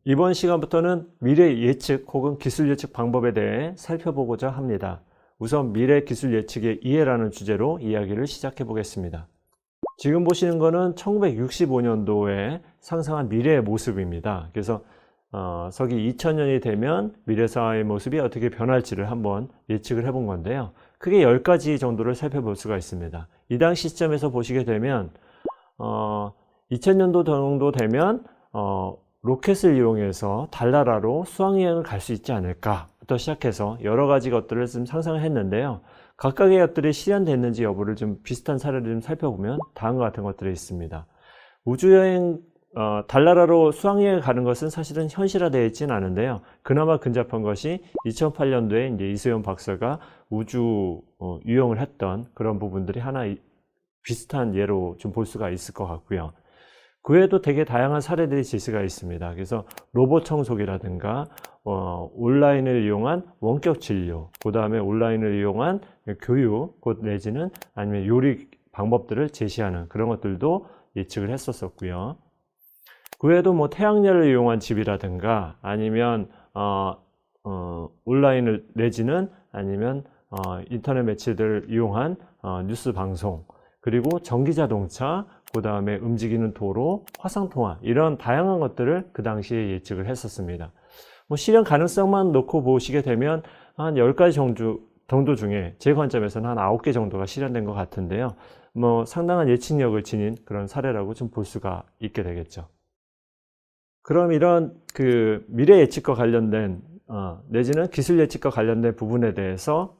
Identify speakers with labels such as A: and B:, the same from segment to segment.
A: 이번 시간부터는 미래 예측 혹은 기술 예측 방법에 대해 살펴보고자 합니다. 우선 미래 기술 예측의 이해라는 주제로 이야기를 시작해 보겠습니다. 지금 보시는 것은 1965년도에 상상한 미래의 모습입니다. 그래서 서기 2000년이 되면 미래 사회의 모습이 어떻게 변할지를 한번 예측을 해본 건데요. 크게 10가지 정도를 살펴볼 수가 있습니다. 이 당시 시점에서 보시게 되면 2000년도 정도 되면 로켓을 이용해서 달나라로 수학여행을 갈 수 있지 않을까부터 시작해서 여러 가지 것들을 좀 상상을 했는데요. 각각의 것들이 실현됐는지 여부를 좀 비슷한 사례를 좀 살펴보면 다음과 같은 것들이 있습니다. 우주여행, 달나라로 수학여행을 가는 것은 사실은 현실화되어 있지는 않은데요. 그나마 근접한 것이 2008년도에 이제 이수연 박사가 우주 유영을 했던 그런 부분들이 하나 비슷한 예로 좀 볼 수가 있을 것 같고요. 그 외에도 되게 다양한 사례들이 제시가 있습니다. 그래서 로봇 청소기라든가 온라인을 이용한 원격 진료, 그 다음에 온라인을 이용한 교육, 곧 내지는 아니면 요리 방법들을 제시하는 그런 것들도 예측을 했었고요. 그 외에도 뭐 태양열을 이용한 집이라든가 아니면 온라인을 내지는 아니면 인터넷 매체들을 이용한 뉴스 방송, 그리고 전기자동차, 그 다음에 움직이는 도로, 화상통화, 이런 다양한 것들을 그 당시에 예측을 했었습니다. 뭐 실현 가능성만 놓고 보시게 되면 한 10가지 정도 중에 제 관점에서는 한 9개 정도가 실현된 것 같은데요. 뭐 상당한 예측력을 지닌 그런 사례라고 좀 볼 수가 있게 되겠죠. 그럼 이런 그 미래 예측과 관련된 내지는 기술 예측과 관련된 부분에 대해서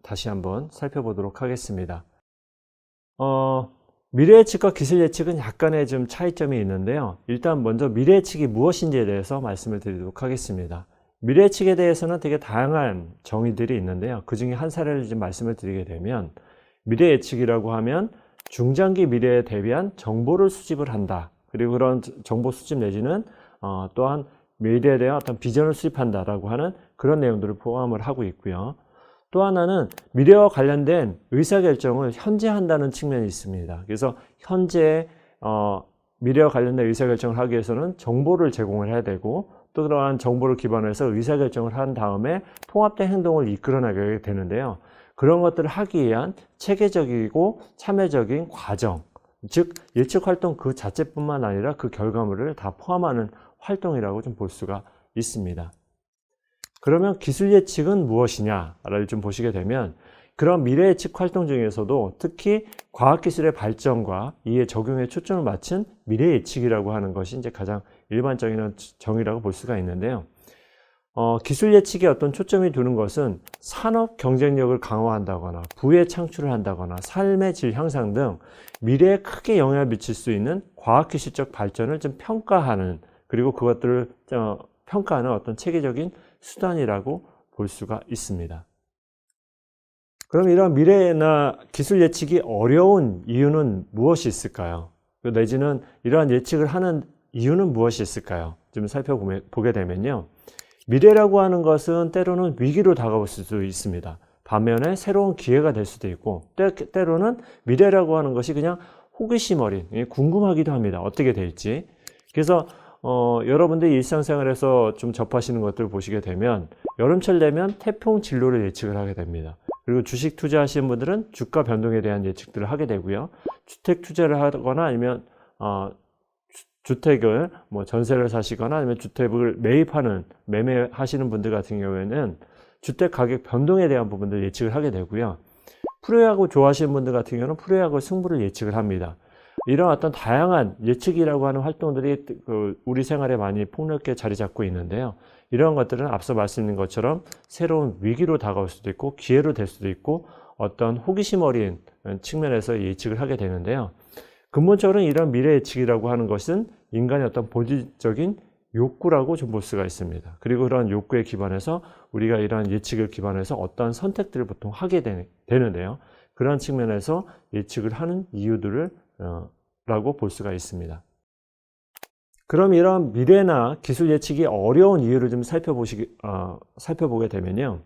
A: 다시 한번 살펴보도록 하겠습니다. 미래 예측과 기술 예측은 약간의 좀 차이점이 있는데요. 일단 먼저 미래 예측이 무엇인지에 대해서 말씀을 드리도록 하겠습니다. 미래 예측에 대해서는 되게 다양한 정의들이 있는데요. 그 중에 한 사례를 좀 말씀을 드리게 되면, 미래 예측이라고 하면 중장기 미래에 대비한 정보를 수집을 한다. 그리고 그런 정보 수집 내지는 또한 미래에 대한 어떤 비전을 수립한다라고 하는 그런 내용들을 포함을 하고 있고요. 또 하나는 미래와 관련된 의사결정을 현재 한다는 측면이 있습니다. 그래서 현재 미래와 관련된 의사결정을 하기 위해서는 정보를 제공을 해야 되고, 또 그러한 정보를 기반으로 해서 의사결정을 한 다음에 통합된 행동을 이끌어나가게 되는데요. 그런 것들을 하기 위한 체계적이고 참여적인 과정, 즉 예측 활동 그 자체뿐만 아니라 그 결과물을 다 포함하는 활동이라고 좀 볼 수가 있습니다. 그러면 기술 예측은 무엇이냐를 좀 보시게 되면, 그런 미래 예측 활동 중에서도 특히 과학기술의 발전과 이에 적용에 초점을 맞춘 미래 예측이라고 하는 것이 이제 가장 일반적인 정의라고 볼 수가 있는데요. 기술 예측에 어떤 초점이 두는 것은 산업 경쟁력을 강화한다거나 부의 창출을 한다거나 삶의 질 향상 등 미래에 크게 영향을 미칠 수 있는 과학기술적 발전을 좀 평가하는, 그리고 그것들을 평가하는 어떤 체계적인 수단이라고 볼 수가 있습니다. 그럼 이런 미래나 기술 예측이 어려운 이유는 무엇이 있을까요? 내지는 이러한 예측을 하는 이유는 무엇이 있을까요? 좀 살펴보게 되면요. 미래라고 하는 것은 때로는 위기로 다가올 수도 있습니다. 반면에 새로운 기회가 될 수도 있고, 때로는 미래라고 하는 것이 그냥 호기심 어린, 궁금하기도 합니다. 어떻게 될지. 그래서 여러분들이 일상생활에서 좀 접하시는 것들을 보시게 되면, 여름철 되면 태풍 진로를 예측을 하게 됩니다. 그리고 주식 투자하시는 분들은 주가 변동에 대한 예측들을 하게 되고요. 주택 투자를 하거나 아니면 주택을 전세를 사시거나 아니면 주택을 매매하시는 분들 같은 경우에는 주택 가격 변동에 대한 부분들 예측을 하게 되고요. 프로야구 좋아하시는 분들 같은 경우는 프로야구 승부를 예측을 합니다. 이런 어떤 다양한 예측이라고 하는 활동들이 우리 생활에 많이 폭넓게 자리 잡고 있는데요. 이런 것들은 앞서 말씀드린 것처럼 새로운 위기로 다가올 수도 있고 기회로 될 수도 있고 어떤 호기심 어린 측면에서 예측을 하게 되는데요. 근본적으로는 이런 미래 예측이라고 하는 것은 인간의 어떤 본질적인 욕구라고 좀 볼 수가 있습니다. 그리고 그런 욕구에 기반해서 우리가 이러한 예측을 기반해서 어떠한 선택들을 보통 하게 되는데요. 그런 측면에서 예측을 하는 이유들을 라고 볼 수가 있습니다. 그럼 이런 미래나 기술 예측이 어려운 이유를 좀 살펴보게 되면요.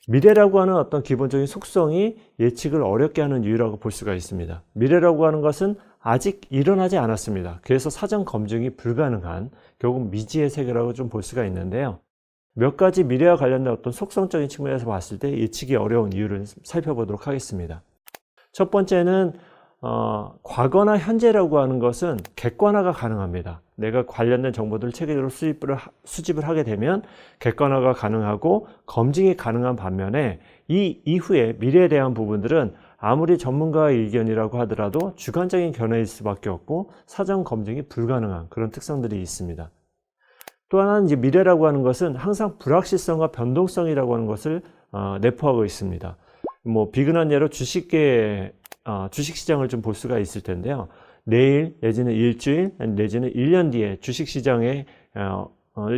A: 미래라고 하는 어떤 기본적인 속성이 예측을 어렵게 하는 이유라고 볼 수가 있습니다. 미래라고 하는 것은 아직 일어나지 않았습니다. 그래서 사전 검증이 불가능한 결국 미지의 세계라고 좀 볼 수가 있는데요. 몇 가지 미래와 관련된 어떤 속성적인 측면에서 봤을 때 예측이 어려운 이유를 살펴보도록 하겠습니다. 첫 번째는 과거나 현재라고 하는 것은 객관화가 가능합니다. 내가 관련된 정보들을 체계적으로 수집을 하게 되면 객관화가 가능하고 검증이 가능한 반면에 이 이후에 미래에 대한 부분들은 아무리 전문가의 의견이라고 하더라도 주관적인 견해일 수밖에 없고 사전 검증이 불가능한 그런 특성들이 있습니다. 또 하나는 이제 미래라고 하는 것은 항상 불확실성과 변동성이라고 하는 것을 내포하고 있습니다. 뭐 비근한 예로 주식시장을 좀 볼 수가 있을 텐데요. 내일 내지는 일주일 내지는 1년 뒤에 주식시장에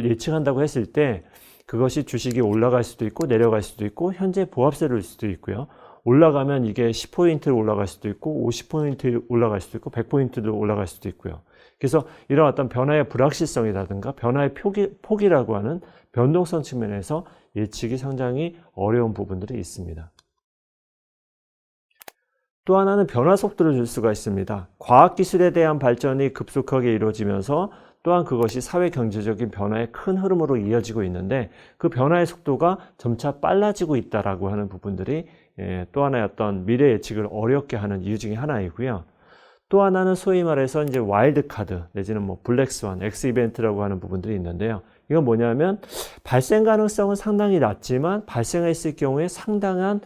A: 예측한다고 했을 때 그것이 주식이 올라갈 수도 있고 내려갈 수도 있고 현재 보합세를 수도 있고요. 올라가면 이게 10포인트 올라갈 수도 있고 50포인트 올라갈 수도 있고 100포인트도 올라갈 수도 있고요. 그래서 이런 어떤 변화의 불확실성이라든가 변화의 폭이라고 하는 변동성 측면에서 예측이 상당히 어려운 부분들이 있습니다. 또 하나는 변화 속도를 줄 수가 있습니다. 과학기술에 대한 발전이 급속하게 이루어지면서 또한 그것이 사회 경제적인 변화의 큰 흐름으로 이어지고 있는데 그 변화의 속도가 점차 빨라지고 있다라고 하는 부분들이 또 하나의 어떤 미래 예측을 어렵게 하는 이유 중에 하나이고요. 또 하나는 소위 말해서 이제 와일드 카드 내지는 뭐 블랙스완, 엑스 이벤트라고 하는 부분들이 있는데요. 이건 뭐냐면 발생 가능성은 상당히 낮지만 발생했을 경우에 상당한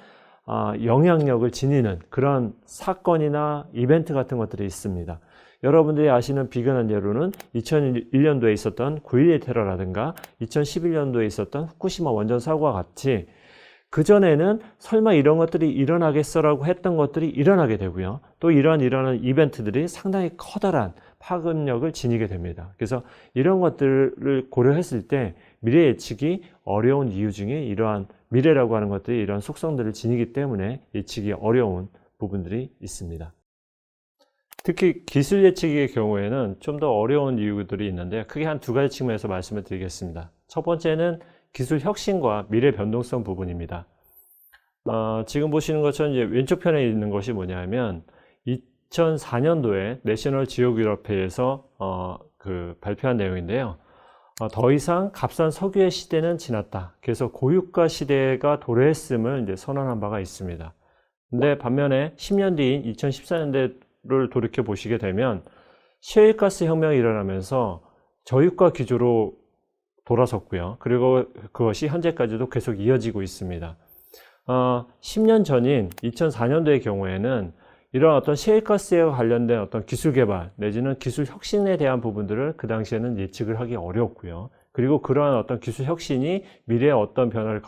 A: 영향력을 지니는 그런 사건이나 이벤트 같은 것들이 있습니다. 여러분들이 아시는 비근한 예로는 2001년도에 있었던 9.11 테러라든가 2011년도에 있었던 후쿠시마 원전 사고와 같이 그전에는 설마 이런 것들이 일어나겠어라고 했던 것들이 일어나게 되고요. 또 이러한 이벤트들이 상당히 커다란 파급력을 지니게 됩니다. 그래서 이런 것들을 고려했을 때 미래 예측이 어려운 이유 중에 이러한 미래라고 하는 것들이 이런 속성들을 지니기 때문에 예측이 어려운 부분들이 있습니다. 특히 기술 예측의 경우에는 좀 더 어려운 이유들이 있는데 크게 한 두 가지 측면에서 말씀을 드리겠습니다. 첫 번째는 기술 혁신과 미래 변동성 부분입니다. 지금 보시는 것처럼 이제 왼쪽 편에 있는 것이 뭐냐면 2004년도에 내셔널 지오그래피에서 발표한 내용인데요. 더 이상 값싼 석유의 시대는 지났다. 그래서 고유가 시대가 도래했음을 이제 선언한 바가 있습니다. 근데 반면에 10년 뒤인 2014년대를 돌이켜 보시게 되면 셰일가스 혁명이 일어나면서 저유가 기조로 돌아섰고요. 그리고 그것이 현재까지도 계속 이어지고 있습니다. 10년 전인 2004년도의 경우에는 이런 어떤 셰일가스에 관련된 어떤 기술 개발 내지는 기술 혁신에 대한 부분들을 그 당시에는 예측을 하기 어려웠고요. 그리고 그러한 어떤 기술 혁신이 미래에 어떤 변화를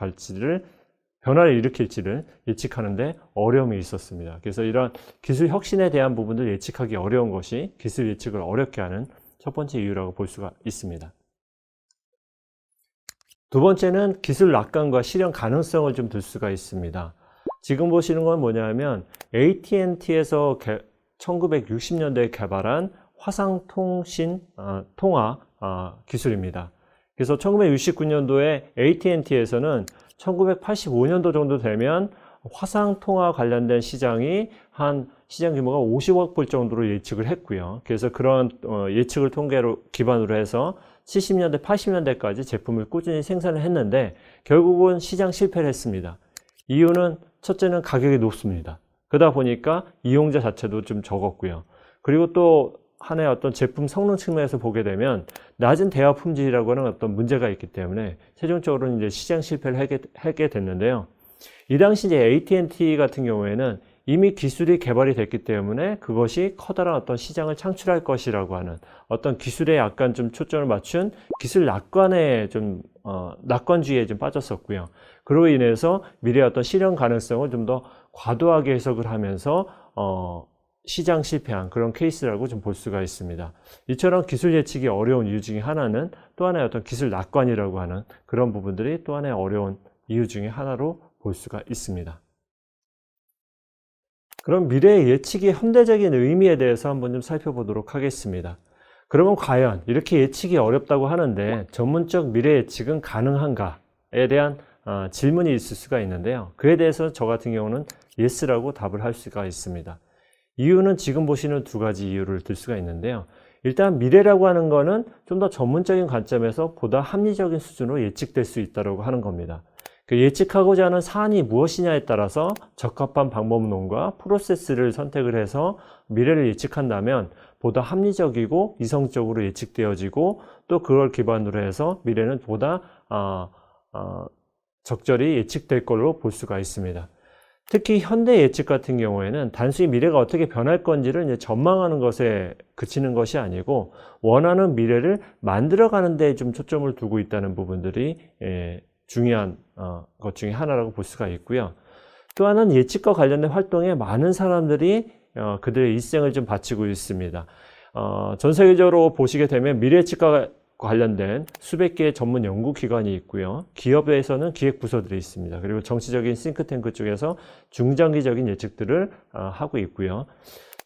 A: 일으킬지를 예측하는데 어려움이 있었습니다. 그래서 이런 기술 혁신에 대한 부분을 예측하기 어려운 것이 기술 예측을 어렵게 하는 첫 번째 이유라고 볼 수가 있습니다. 두 번째는 기술 낙관과 실현 가능성을 좀 들 수가 있습니다. 지금 보시는 건 뭐냐면 AT&T에서 1960년대에 개발한 화상통신 통화 기술입니다. 그래서 1969년도에 AT&T에서는 1985년도 정도 되면 화상통화 관련된 시장이 시장 규모가 50억 불 정도로 예측을 했고요. 그래서 그런 예측을 기반으로 해서 70년대, 80년대까지 제품을 꾸준히 생산을 했는데 결국은 시장 실패를 했습니다. 이유는 첫째는 가격이 높습니다. 그러다 보니까 이용자 자체도 좀 적었고요. 그리고 또 하나의 어떤 제품 성능 측면에서 보게 되면 낮은 대화 품질이라고 하는 어떤 문제가 있기 때문에 최종적으로는 이제 시장 실패를 하게 됐는데요. 이 당시 이제 AT&T 같은 경우에는 이미 기술이 개발이 됐기 때문에 그것이 커다란 어떤 시장을 창출할 것이라고 하는 어떤 기술에 약간 좀 초점을 맞춘 기술 낙관에 낙관주의에 좀 빠졌었고요. 그로 인해서 미래의 어떤 실현 가능성을 좀 더 과도하게 해석을 하면서 시장 실패한 그런 케이스라고 좀 볼 수가 있습니다. 이처럼 기술 예측이 어려운 이유 중에 하나는 또 하나의 어떤 기술 낙관이라고 하는 그런 부분들이 또 하나의 어려운 이유 중에 하나로 볼 수가 있습니다. 그럼 미래의 예측의 현대적인 의미에 대해서 한번 좀 살펴보도록 하겠습니다. 그러면 과연 이렇게 예측이 어렵다고 하는데 전문적 미래 예측은 가능한가에 대한 질문이 있을 수가 있는데요. 그에 대해서 저 같은 경우는 yes라고 답을 할 수가 있습니다. 이유는 지금 보시는 두 가지 이유를 들 수가 있는데요. 일단 미래라고 하는 거는 좀 더 전문적인 관점에서 보다 합리적인 수준으로 예측될 수 있다고 하는 겁니다. 그 예측하고자 하는 사안이 무엇이냐에 따라서 적합한 방법론과 프로세스를 선택을 해서 미래를 예측한다면 보다 합리적이고 이성적으로 예측되어지고 또 그걸 기반으로 해서 미래는 보다 적절히 예측될 걸로 볼 수가 있습니다. 특히 현대 예측 같은 경우에는 단순히 미래가 어떻게 변할 건지를 이제 전망하는 것에 그치는 것이 아니고 원하는 미래를 만들어가는 데 좀 초점을 두고 있다는 부분들이 중요한 것 중에 하나라고 볼 수가 있고요. 또 하나는 예측과 관련된 활동에 많은 사람들이 그들의 일생을 좀 바치고 있습니다. 전 세계적으로 보시게 되면 미래 예측과 관련된 수백 개의 전문 연구기관이 있고요. 기업에서는 기획부서들이 있습니다. 그리고 정치적인 싱크탱크 쪽에서 중장기적인 예측들을 하고 있고요.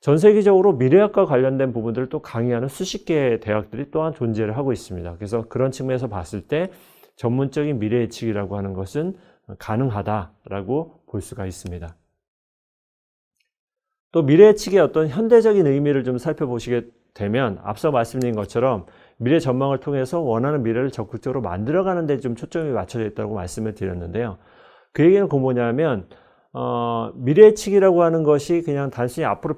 A: 전 세계적으로 미래학과 관련된 부분들을 또 강의하는 수십 개의 대학들이 또한 존재를 하고 있습니다. 그래서 그런 측면에서 봤을 때 전문적인 미래 예측이라고 하는 것은 가능하다라고 볼 수가 있습니다. 또 미래 예측의 어떤 현대적인 의미를 좀 살펴보시게 되면 앞서 말씀드린 것처럼 미래 전망을 통해서 원하는 미래를 적극적으로 만들어가는 데 좀 초점이 맞춰져 있다고 말씀을 드렸는데요. 그 얘기는 뭐냐면 미래 예측이라고 하는 것이 그냥 단순히 앞으로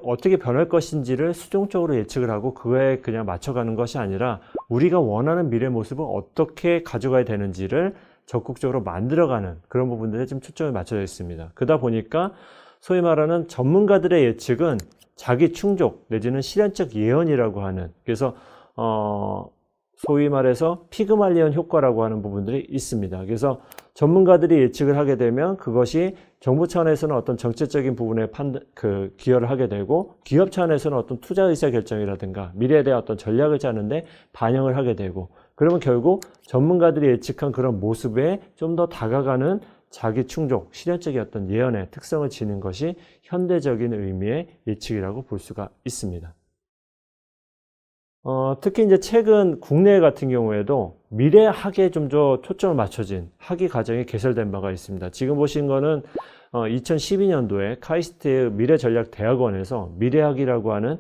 A: 어떻게 변할 것인지를 수동적으로 예측을 하고 그거에 그냥 맞춰가는 것이 아니라 우리가 원하는 미래 모습을 어떻게 가져가야 되는지를 적극적으로 만들어가는 그런 부분들에 좀 초점이 맞춰져 있습니다. 그러다 보니까 소위 말하는 전문가들의 예측은 자기 충족 내지는 실현적 예언이라고 하는, 그래서 소위 말해서 피그말리온 효과라고 하는 부분들이 있습니다. 그래서 전문가들이 예측을 하게 되면 그것이 정부 차원에서는 어떤 정책적인 부분에 기여를 하게 되고 기업 차원에서는 어떤 투자 의사 결정이라든가 미래에 대한 어떤 전략을 짜는데 반영을 하게 되고, 그러면 결국 전문가들이 예측한 그런 모습에 좀 더 다가가는 자기 충족, 실현적인 어떤 예언의 특성을 지닌 것이 현대적인 의미의 예측이라고 볼 수가 있습니다. 특히 이제 최근 국내 같은 경우에도 미래학에 좀 더 초점을 맞춰진 학위 과정이 개설된 바가 있습니다. 지금 보신 거는 2012년도에 카이스트 미래전략대학원에서 미래학이라고 하는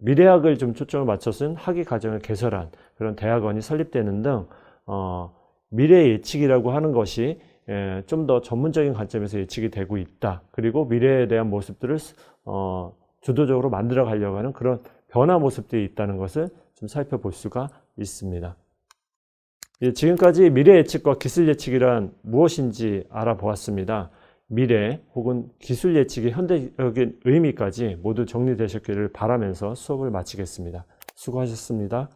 A: 미래학을 좀 초점을 맞춰서 학위 과정을 개설한 그런 대학원이 설립되는 등 미래 예측이라고 하는 것이 좀 더 전문적인 관점에서 예측이 되고 있다. 그리고 미래에 대한 모습들을 주도적으로 만들어 가려고 하는 그런 변화 모습들이 있다는 것을 좀 살펴볼 수가 있습니다. 지금까지 미래 예측과 기술 예측이란 무엇인지 알아보았습니다. 미래 혹은 기술 예측의 현대적인 의미까지 모두 정리되셨기를 바라면서 수업을 마치겠습니다. 수고하셨습니다.